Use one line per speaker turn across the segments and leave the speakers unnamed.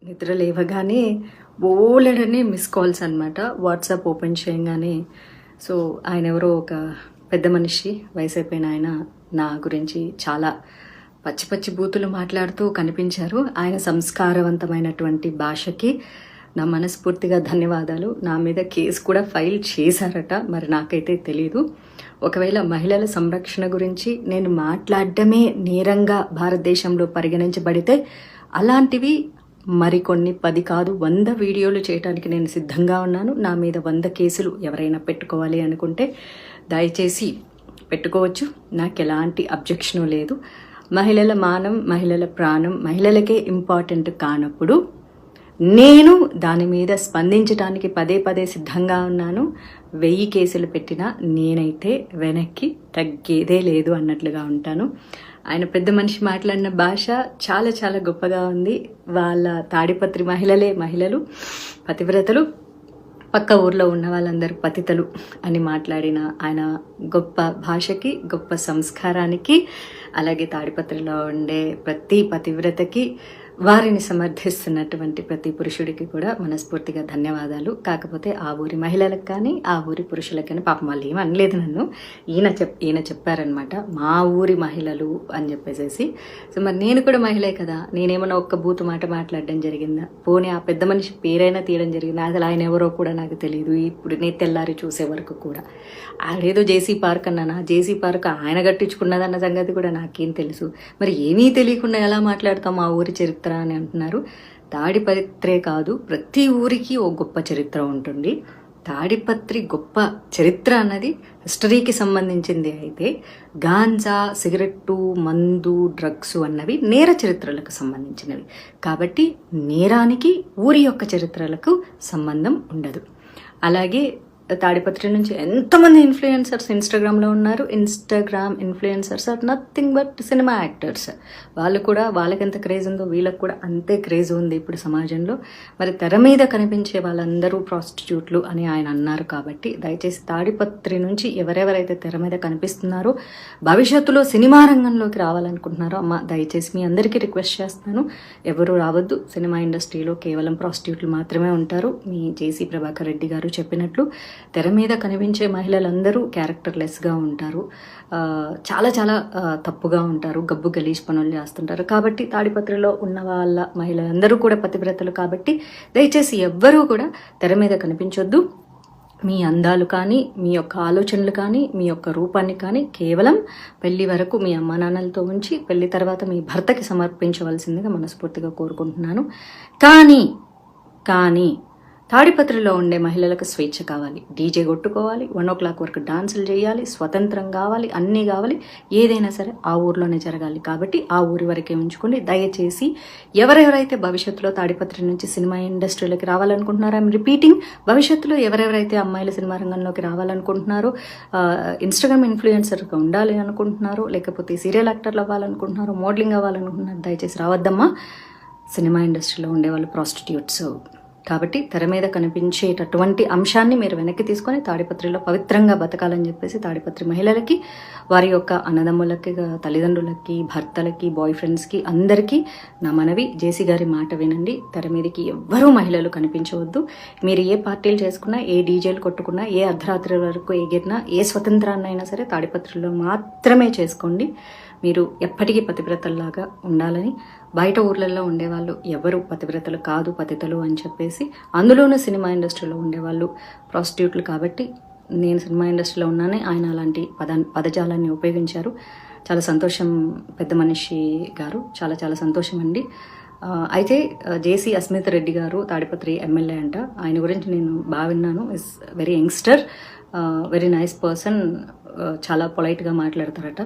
నిద్ర లేవగానే బోలెడని miss calls అనమాట. వాట్సాప్ ఓపెన్ చేయగానే సో ఆయన ఎవరో ఒక పెద్ద మనిషి, వయసు అయిపోయిన ఆయన నా గురించి చాలా పచ్చి పచ్చి బూతులు మాట్లాడుతూ కనిపించారు. ఆయన సంస్కారవంతమైనటువంటి భాషకి నా మనస్ఫూర్తిగా ధన్యవాదాలు. నా మీద కేసు కూడా ఫైల్ చేశారట, మరి నాకైతే తెలీదు. ఒకవేళ మహిళల సంరక్షణ గురించి నేను మాట్లాడడమే నేరంగా భారతదేశంలో పరిగణించబడితే అలాంటివి మరికొన్ని 10 కాదు 100 వీడియోలు చేయడానికి నేను సిద్ధంగా ఉన్నాను. నా మీద 100 కేసులు ఎవరైనా పెట్టుకోవాలి అనుకుంటే దయచేసి పెట్టుకోవచ్చు. నాకు ఎలాంటి అబ్జెక్షను లేదు. మహిళల మానం, మహిళల ప్రాణం మహిళలకే ఇంపార్టెంట్ కానప్పుడు నేను దాని మీద స్పందించడానికి పదే సిద్ధంగా ఉన్నాను. 1000 కేసులు పెట్టినా నేనైతే వెనక్కి తగ్గేదే లేదు అన్నట్లుగా ఉంటాను. ఆయన పెద్ద మనిషి మాట్లాడిన భాష చాలా చాలా గొప్పగా ఉంది. వాళ్ళ తాడిపత్రి మహిళలు పతివ్రతలు, పక్క ఊర్లో ఉన్న వాళ్ళందరూ పతితలు అని మాట్లాడిన ఆయన గొప్ప భాషకి, గొప్ప సంస్కారానికి, అలాగే తాడిపత్రిలో ఉండే ప్రతి పతివ్రతకి, వారిని సమర్థిస్తున్నటువంటి ప్రతి పురుషుడికి కూడా మనస్ఫూర్తిగా ధన్యవాదాలు. కాకపోతే ఆ ఊరి మహిళలకు కానీ ఆ ఊరి పురుషులకు కానీ పాపం వాళ్ళు ఏమి అనలేదు నన్ను. ఈయన చెప్పారనమాట మా ఊరి మహిళలు అని చెప్పేసి. సో మరి నేను కూడా మహిళే కదా, నేనేమన్నా ఒక్క బూతు మాట మాట్లాడడం జరిగిందా? పోనీ ఆ పెద్ద మనిషి పేరైనా తీయడం జరిగిందా? అసలు ఆయన ఎవరో కూడా నాకు తెలియదు. ఇప్పుడు నేను తెల్లారి చూసే వరకు కూడా ఆడేదో జేసీ పార్క్ అన్నానా, జేసీ పార్క్ ఆయన కట్టించుకున్నదన్న సంగతి కూడా నాకేం తెలుసు. మరి ఏమీ తెలియకుండా ఎలా మాట్లాడతాం మా ఊరి చరిత్ర అని అంటున్నారు. తాడిపత్రే కాదు, ప్రతి ఊరికి ఓ గొప్ప చరిత్ర ఉంటుంది. తాడిపత్రి గొప్ప చరిత్ర అన్నది హిస్టరీకి సంబంధించింది అయితే, గాంజా, సిగరెట్టు, మందు, డ్రగ్స్ అన్నవి నేర చరిత్రలకు సంబంధించినవి. కాబట్టి నేరానికి ఊరి యొక్క చరిత్రలకు సంబంధం ఉండదు. అలాగే తాడిపత్రి నుంచి ఎంతమంది ఇన్ఫ్లుయెన్సర్స్ ఇన్స్టాగ్రామ్లో ఉన్నారు. Instagram influencers are nothing but cinema actors. వాళ్ళు కూడా, వాళ్ళకి ఎంత క్రేజ్ ఉందో వీళ్ళకి కూడా అంతే క్రేజ్ ఉంది ఇప్పుడు సమాజంలో. మరి తెర మీద కనిపించే వాళ్ళందరూ ప్రాస్టిట్యూట్లు అని ఆయన అన్నారు. కాబట్టి దయచేసి తాడిపత్రి నుంచి ఎవరెవరైతే తెర మీద కనిపిస్తున్నారో, భవిష్యత్తులో సినిమా రంగంలోకి రావాలనుకుంటున్నారో, అమ్మ దయచేసి మీ అందరికీ రిక్వెస్ట్ చేస్తాను, ఎవరు రావద్దు. సినిమా ఇండస్ట్రీలో కేవలం ప్రాస్టిట్యూట్లు మాత్రమే ఉంటారు. మీ జేసీ ప్రభాకర్ రెడ్డి గారు చెప్పినట్లు తెర మీద కనిపించే మహిళలందరూ క్యారెక్టర్లెస్గా ఉంటారు, చాలా చాలా తప్పుగా ఉంటారు, గబ్బు గలీజ్ పనులు చేస్తుంటారు. కాబట్టి తాడిపత్రిలో ఉన్న వాళ్ళ మహిళలందరూ కూడా పతివ్రతలు. కాబట్టి దయచేసి ఎవ్వరూ కూడా తెర మీద కనిపించొద్దు. మీ అందాలు కానీ, మీ యొక్క ఆలోచనలు కానీ, మీ యొక్క రూపాన్ని కానీ కేవలం పెళ్లి వరకు మీ అమ్మా నాన్నలతో ఉంచి పెళ్లి తర్వాత మీ భర్తకి సమర్పించవలసిందిగా మనస్ఫూర్తిగా కోరుకుంటున్నాను. కానీ తాడిపత్రిలో ఉండే మహిళలకు స్వేచ్ఛ కావాలి. డీజే కొట్టుకోవాలి, 1 o'clock వరకు డాన్సులు చేయాలి, స్వతంత్రం కావాలి, అన్నీ కావాలి. ఏదైనా సరే ఆ ఊర్లోనే జరగాలి. కాబట్టి ఆ ఊరి వరకే ఉంచుకోండి. దయచేసి ఎవరెవరైతే భవిష్యత్తులో తాడిపత్రి నుంచి సినిమా ఇండస్ట్రీలోకి రావాలనుకుంటున్నారో, ఐఎమ్ రిపీటింగ్, భవిష్యత్తులో ఎవరెవరైతే అమ్మాయిల సినిమా రంగంలోకి రావాలనుకుంటున్నారో, ఇన్స్టాగ్రామ్ ఇన్ఫ్లుయెన్సర్గా ఉండాలి అనుకుంటున్నారో, లేకపోతే సీరియల్ యాక్టర్లు అవ్వాలనుకుంటున్నారో, మోడలింగ్ అవ్వాలనుకుంటున్నారు, దయచేసి రావద్దమ్మా. సినిమా ఇండస్ట్రీలో ఉండేవాళ్ళు ప్రాస్టిట్యూట్స్. కాబట్టి తెర మీద కనిపించేటటువంటి అంశాన్ని మీరు వెనక్కి తీసుకొని తాడిపత్రిలో పవిత్రంగా బతకాలని చెప్పేసి తాడిపత్రి మహిళలకి, వారి యొక్క అన్నదమ్ములకి, తల్లిదండ్రులకి, భర్తలకి, బాయ్ ఫ్రెండ్స్కి అందరికీ నా మనవి, జేసీ గారి మాట వినండి. తెర మీదకి ఎవ్వరూ మహిళలు కనిపించవద్దు. మీరు ఏ పార్టీలు చేసుకున్నా, ఏ డీజేలు కొట్టుకున్నా, ఏ అర్ధరాత్రి వరకు ఎగిరినా, ఏ స్వతంత్రాన్ని అయినా సరే తాడిపత్రిలో మాత్రమే చేసుకోండి. మీరు ఎప్పటికీ పతివ్రతల్లాగా ఉండాలని. బయట ఊర్లలో ఉండేవాళ్ళు ఎవరు పతివ్రతలు కాదు, పతితలు అని చెప్పేసి, అందులోనూ సినిమా ఇండస్ట్రీలో ఉండేవాళ్ళు ప్రాస్టిట్యూట్లు. కాబట్టి నేను సినిమా ఇండస్ట్రీలో ఉన్నానే, ఆయన అలాంటి పదజాలాన్ని ఉపయోగించారు. చాలా సంతోషం పెద్ద మనిషి గారు, చాలా చాలా సంతోషం అండి. అయితే జేసీ అస్మిత్ రెడ్డి గారు తాడిపత్రి ఎమ్మెల్యే అంట. ఆయన గురించి నేను బాగా విన్నాను. Is very youngster, very nice person, చాలా పొలైట్గా మాట్లాడతారట.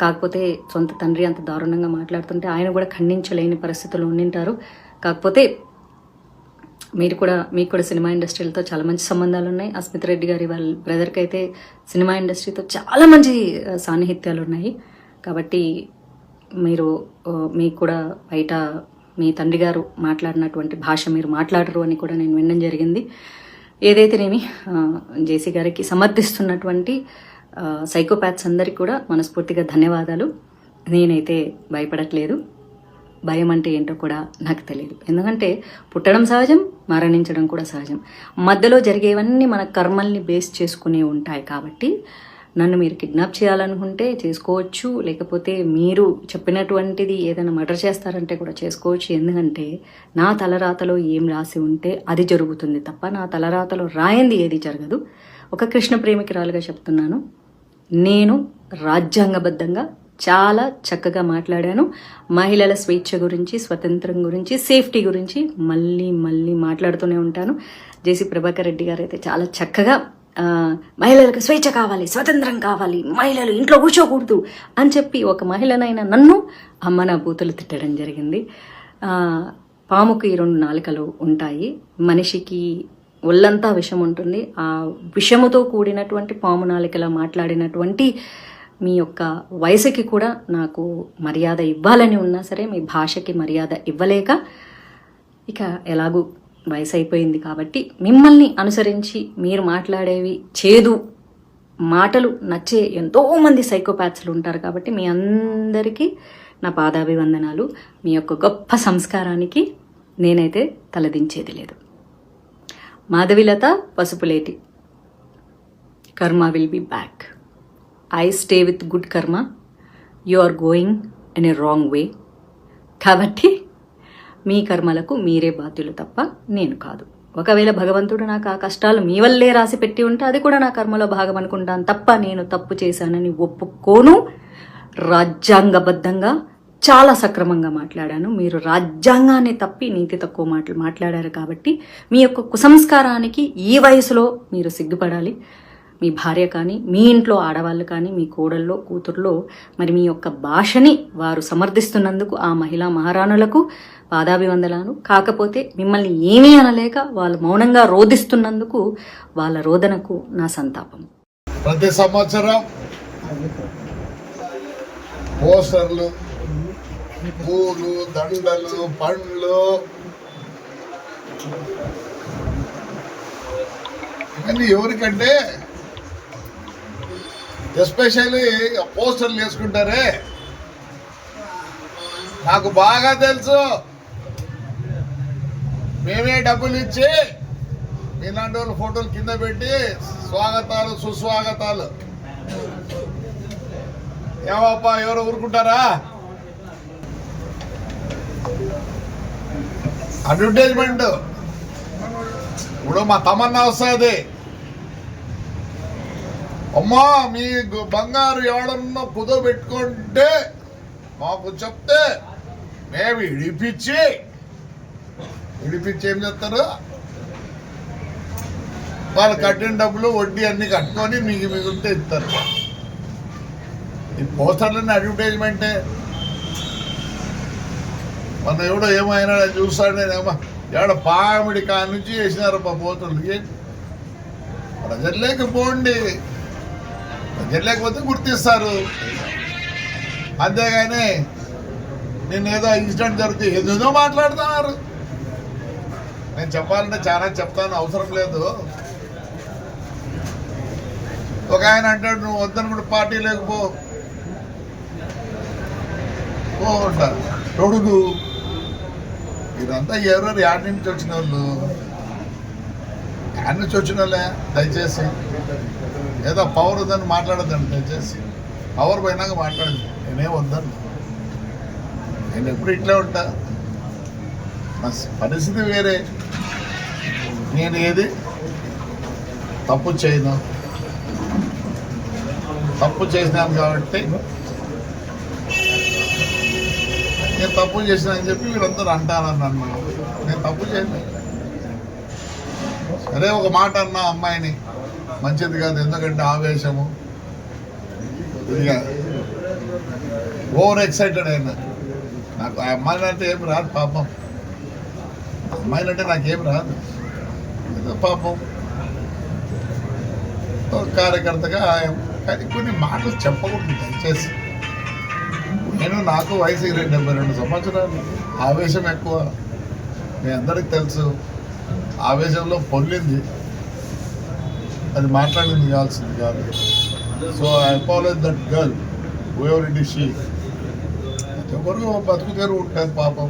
కాకపోతే సొంత తండ్రి అంత దారుణంగా మాట్లాడుతుంటే ఆయన కూడా ఖండించలేని పరిస్థితుల్లో ఉండింటారు. కాకపోతే మీకు కూడా సినిమా ఇండస్ట్రీలతో చాలా మంచి సంబంధాలు ఉన్నాయి. అస్మిత్ రెడ్డి గారి వాళ్ళ బ్రదర్కి అయితే సినిమా ఇండస్ట్రీతో చాలా మంచి సాన్నిహిత్యాలు ఉన్నాయి. కాబట్టి మీకు కూడా బయట మీ తండ్రి గారు మాట్లాడినటువంటి భాష మీరు మాట్లాడరు అని కూడా నేను వినడం జరిగింది. ఏదైతేనేమి జేసీ గారికి సమర్థిస్తున్నటువంటి సైకోపాత్స్ అందరికీ కూడా మనస్ఫూర్తిగా ధన్యవాదాలు. నేనైతే భయపడట్లేదు. భయం అంటే ఏంటో కూడా నాకు తెలియదు. ఎందుకంటే పుట్టడం సహజం, మరణించడం కూడా సహజం. మధ్యలో జరిగేవన్నీ మన కర్మల్ని బేస్ చేసుకునే ఉంటాయి. కాబట్టి నన్ను మీరు కిడ్నాప్ చేయాలనుకుంటే చేసుకోవచ్చు, లేకపోతే మీరు చెప్పినటువంటిది ఏదైనా మర్డర్ చేస్తారంటే కూడా చేసుకోవచ్చు. ఎందుకంటే నా తలరాతలో ఏం రాసి ఉంటే అది జరుగుతుంది తప్ప నా తలరాతలో రాయింది ఏది జరగదు. ఒక కృష్ణ ప్రేమికురాలుగా చెప్తున్నాను, నేను రాజ్యాంగబద్ధంగా చాలా చక్కగా మాట్లాడాను. మహిళల స్వేచ్ఛ గురించి, స్వతంత్రం గురించి, సేఫ్టీ గురించి మళ్ళీ మళ్ళీ మాట్లాడుతూనే ఉంటాను. జేసీ ప్రభాకర్ రెడ్డి గారు అయితే చాలా చక్కగా మహిళలకు స్వేచ్ఛ కావాలి, స్వతంత్రం కావాలి, మహిళలు ఇంట్లో కూర్చోకూడదు అని చెప్పి ఒక మహిళనైనా నన్ను అమ్మ నా బూతులు తిట్టడం జరిగింది. పాముకి 2 నాలుకలు ఉంటాయి, మనిషికి ఒళ్ళంతా విషం ఉంటుంది. ఆ విషముతో కూడినటువంటి పాము నాలుకలా మాట్లాడినటువంటి మీ యొక్క వయసుకి కూడా నాకు మర్యాద ఇవ్వాలని ఉన్నా సరే మీ భాషకి మర్యాద ఇవ్వలేక, ఇక ఎలాగూ వయసు అయిపోయింది కాబట్టి మిమ్మల్ని అనుసరించి మీరు మాట్లాడేవి చేదు మాటలు నచ్చే ఎంతోమంది సైకోపాత్స్లు ఉంటారు. కాబట్టి మీ అందరికీ నా పాదాభివందనాలు. మీ యొక్క గొప్ప సంస్కారానికి నేనైతే తలదించేది లేదు. Madhavilatha Pasupuleti, karma will be back. I stay with good karma, you are going in a wrong way. కాబట్టి మీ కర్మలకు మీరే బాధ్యులు తప్ప నేను కాదు. ఒకవేళ భగవంతుడు నాకు ఆ కష్టాలు మీ వల్లే రాసి పెట్టి ఉంటే అది కూడా నా కర్మలో భాగం అనుకుంటాను తప్ప నేను తప్పు చేశానని ఒప్పుకోను. రాజ్యాంగబద్ధంగా చాలా సక్రమంగా మాట్లాడాను. మీరు రాజ్యాంగాన్ని తప్పి నీతి తక్కువ మాటలు మాట్లాడారు. కాబట్టి మీ యొక్క కుసంస్కారానికి ఈ వయసులో మీరు సిగ్గుపడాలి. మీ భార్య కానీ, మీ ఇంట్లో ఆడవాళ్ళు కానీ, మీ కోడల్లో కూతుర్లో మరి మీ యొక్క భాషని వారు సమర్థిస్తున్నందుకు ఆ మహిళా మహారాణులకు పాదాభివందనాలు. కాకపోతే మిమ్మల్ని ఏమీ అనలేక వాళ్ళు మౌనంగా రోధిస్తున్నందుకు వాళ్ళ రోదనకు నా సంతాపం.
ప్రతి సంవత్సరం పోస్టర్లు, పూలు, దండలు, పండ్లు ఇవన్నీ ఎవరికంటే ఎస్పెషల్లీ పోస్టర్లు వేసుకుంటారే, నాకు బాగా తెలుసు. మేమే డబ్బులు ఇచ్చి మీలాంటి వాళ్ళ ఫోటోలు కింద పెట్టి స్వాగతాలు సుస్వాగతాలు. ఏవప్పా ఎవరు ఊరుకుంటారా? అడ్వర్టైజ్మెంట్ ఇప్పుడు మా తమన్నా వస్తుంది, అమ్మా మీ బంగారు ఎవడన్నా కుదో పెట్టుకుంటే మాకు చెప్తే మేము ఇడిపించి ఏం చేస్తారు, వాళ్ళు కట్టిన డబ్బులు వడ్డీ అన్ని కట్టుకొని మీకు మిగిలితే ఇస్తారు. ఈ పోస్టర్లన్నీ అడ్వర్టైజ్మెంటే. మన ఎవడో ఏమైనా చూస్తాడు, నేనేమో ఎవడ పామిడి కాడి నుంచి వేసినారు మా పోస్టర్లు. ప్రజలు లేకపోండి, ప్రజలు లేకపోతే గుర్తిస్తారు. అంతేగాని నేనేదో ఇన్సిడెంట్ జరిగితే ఏదేదో మాట్లాడుతున్నారు. నేను చెప్పాలంటే చాలా చెప్తాను, అవసరం లేదు. ఒక ఆయన అంటాడు, నువ్వు వద్దని కూడా పార్టీ లేకపో అంటారు. తొడుగు ఇదంతా ఎవరెవరు యాడ్ నుంచి వచ్చిన వాళ్ళు, యాడ్ నుంచి వచ్చిన వాళ్ళే. దయచేసి ఏదో పవర్ ఉందని మాట్లాడద్దండి. దయచేసి పవర్ పోయినాక మాట్లాడదు. నేనేం వద్దాను, నేను ఎప్పుడు ఇట్లే ఉంటా. నా పరిస్థితి వేరే. నేను ఏది తప్పు చేయను, తప్పు చేసినాను కాబట్టి నేను తప్పు చేసినానని చెప్పి వీళ్ళందరూ అంటానన్నాను. నేను తప్పు చేయను. అదే ఒక మాట అన్నా అమ్మాయిని, మంచిది కాదు. ఎందుకంటే ఆవేశము, ఇక ఓవర్ ఎక్సైటెడ్ అయినా. నాకు ఆ అమ్మాయిని అంటే ఏం రాదు పాపం. అమ్మాయిలు అంటే నాకేం రాదు. ఏదో పాపం కార్యకర్తగా. కానీ కొన్ని మాటలు చెప్పకూడదు దయచేసి. నాకు వయసు 72 సంవత్సరాలు. ఆవేశం ఎక్కువ, మీ అందరికి తెలుసు. ఆవేశంలో పొల్లింది, అది మాట్లాడింది కావాల్సింది కాదు. So I apologize that girl, whoever it is she. ఎవరు బతుకు తెరువు ఉంటుంది పాపం,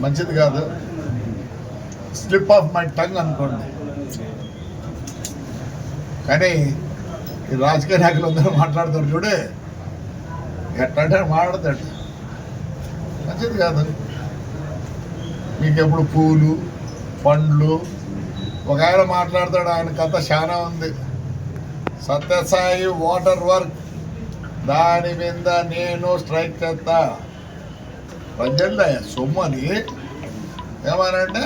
మంచిది కాదు. స్లిప్ ఆఫ్ మై టంగ్ అనుకోండి. కానీ ఈ రాజకీయ నాయకులు అందరూ మాట్లాడతారు చూడే, ఎట్లంటే మాట్లాడతాడు, మంచిది కాదు. మీకు ఎప్పుడు పూలు పండ్లు, ఒక ఆయన మాట్లాడతాడు, ఆయన కథ చాలా ఉంది. సత్యసాయి వాటర్ వర్క్, దాని మీద నేను స్ట్రైక్ చేస్తా. ప్రజల సొమ్ము అని ఏమనంటే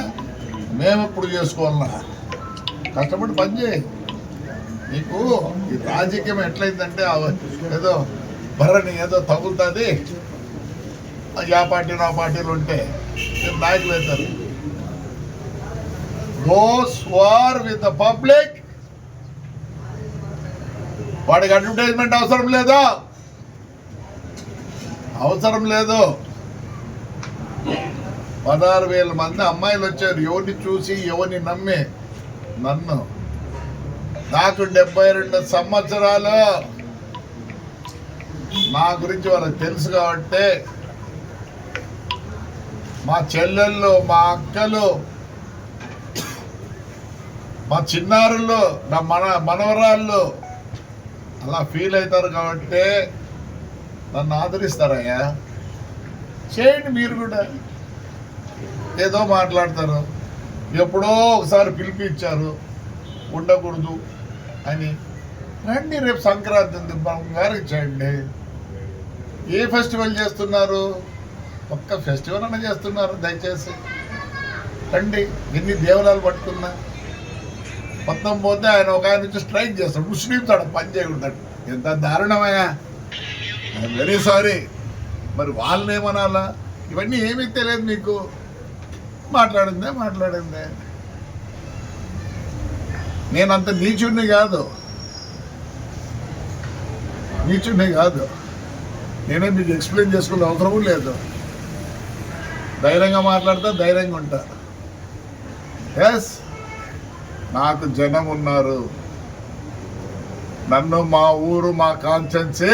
మేము ఇప్పుడు చేసుకోవాలన్నా, కష్టపడి పని చేయి. నీకు ఈ రాజకీయం ఎట్లయిందంటే ఏదో బర్రని ఏదో తగులుతుంది, ఆ పార్టీ నా పార్టీలు ఉంటే నాయకులు అవుతారు. Those war with the public, వాడికి అడ్వర్టైజ్మెంట్ అవసరం లేదు, అవసరం లేదు. 16,000 మంది అమ్మాయిలు వచ్చారు, ఎవరిని చూసి ఎవరిని నమ్మి. నన్ను, నాకు 72 సంవత్సరాలు, నా గురించి వాళ్ళకి తెలుసు కాబట్టి మా చెల్లెళ్ళు, మా అక్కలు, మా చిన్నారులు, నా మనవరాళ్ళు అలా ఫీల్ అవుతారు కాబట్టి నన్ను ఆదరిస్తారయ్యా. చేయండి మీరు కూడా. ఏదో మాట్లాడతారు, ఎప్పుడో ఒకసారి పిలిపించారు ఉండకూడదు అని. రండి, రేపు సంక్రాంతి ఉంది, బంగారికి చేయండి. ఏ ఫెస్టివల్ చేస్తున్నారు? ఒక్క ఫెస్టివల్ అన్న చేస్తున్నారు? దయచేసి రండి. ఎన్ని దేవాలయాలు పట్టుకున్నా మొత్తం పోతే ఆయన ఒక ఆయన నుంచి స్ట్రైక్ చేస్తాడు, ముస్లింస్ ఆడ పని చేయకుంటాడు. ఎంత దారుణమయ్యా, ఐఎమ్ వెరీ సారీ. మరి వాళ్ళని ఏమనాలా? ఇవన్నీ ఏమీ తెలియదు మీకు. మాట్లాడిందే. నేనంత నీచుడిని కాదు. నేనే మీకు ఎక్స్ప్లెయిన్ చేసుకునే అవసరం లేదు. ధైర్యంగా మాట్లాడతా, ధైర్యంగా ఉంటా. ఎస్, నాకు జనం ఉన్నారు. నన్ను, మా ఊరు, మా కాన్స్టిట్యున్సీ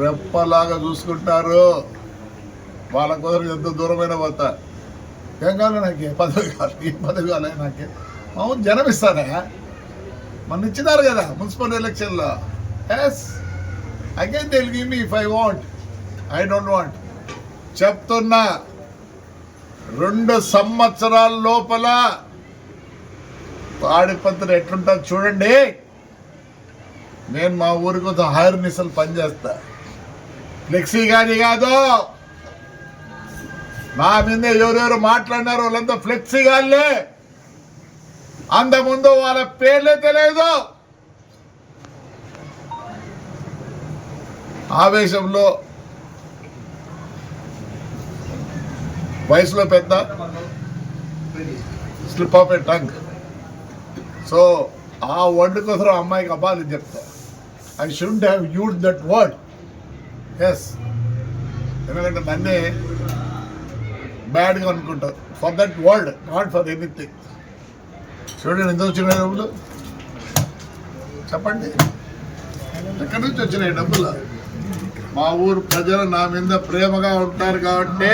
రెప్పలాగా చూసుకుంటారు. వాళ్ళ కుదరు ఎంత దూరమైన పోతా. ఏం కావాలి నాకే? పదవి కావాలి. ఏ పదవి కావాలి నాకే? అవును, జనం ఇస్తారా? మన ఇచ్చినారు కదా మున్సిపల్ ఎలక్షన్లో. Yes, again they will give me if I want. I don't want. చెప్తున్నా, 2 సంవత్సరాల లోపల తాడిపత్రి ఎట్లుంటుంది చూడండి. నేను మా ఊరి కోసం హైర్ మిసలు పనిచేస్తా. ఫ్లెక్సీ కానీ కాదు. నా మీద ఎవరెవరు మాట్లాడినారు వాళ్ళంతా ఫ్లెక్సీ గాళ్ళే. అంతకుముందు వాళ్ళ పేర్లే తెలియదు. ఆవేశంలో, వయసులో పెద్ద, slip of a tongue. So ఆ వర్డ్ కోసం అమ్మాయికి అబ్బాయిలు చెప్తా. I should have used that word. Yes, ఎందుకంటే నన్నే బ్యాడ్గా అనుకుంటారు for that word, not for anything. చూడండి ఎంత వచ్చినాయి డబ్బులు, చెప్పండి. ఎక్కడి నుంచి వచ్చినాయి డబ్బులు? మా ఊరు ప్రజలు నా మీద ప్రేమగా ఉంటారు కాబట్టి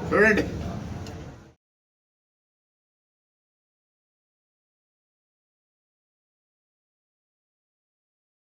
చూడండి.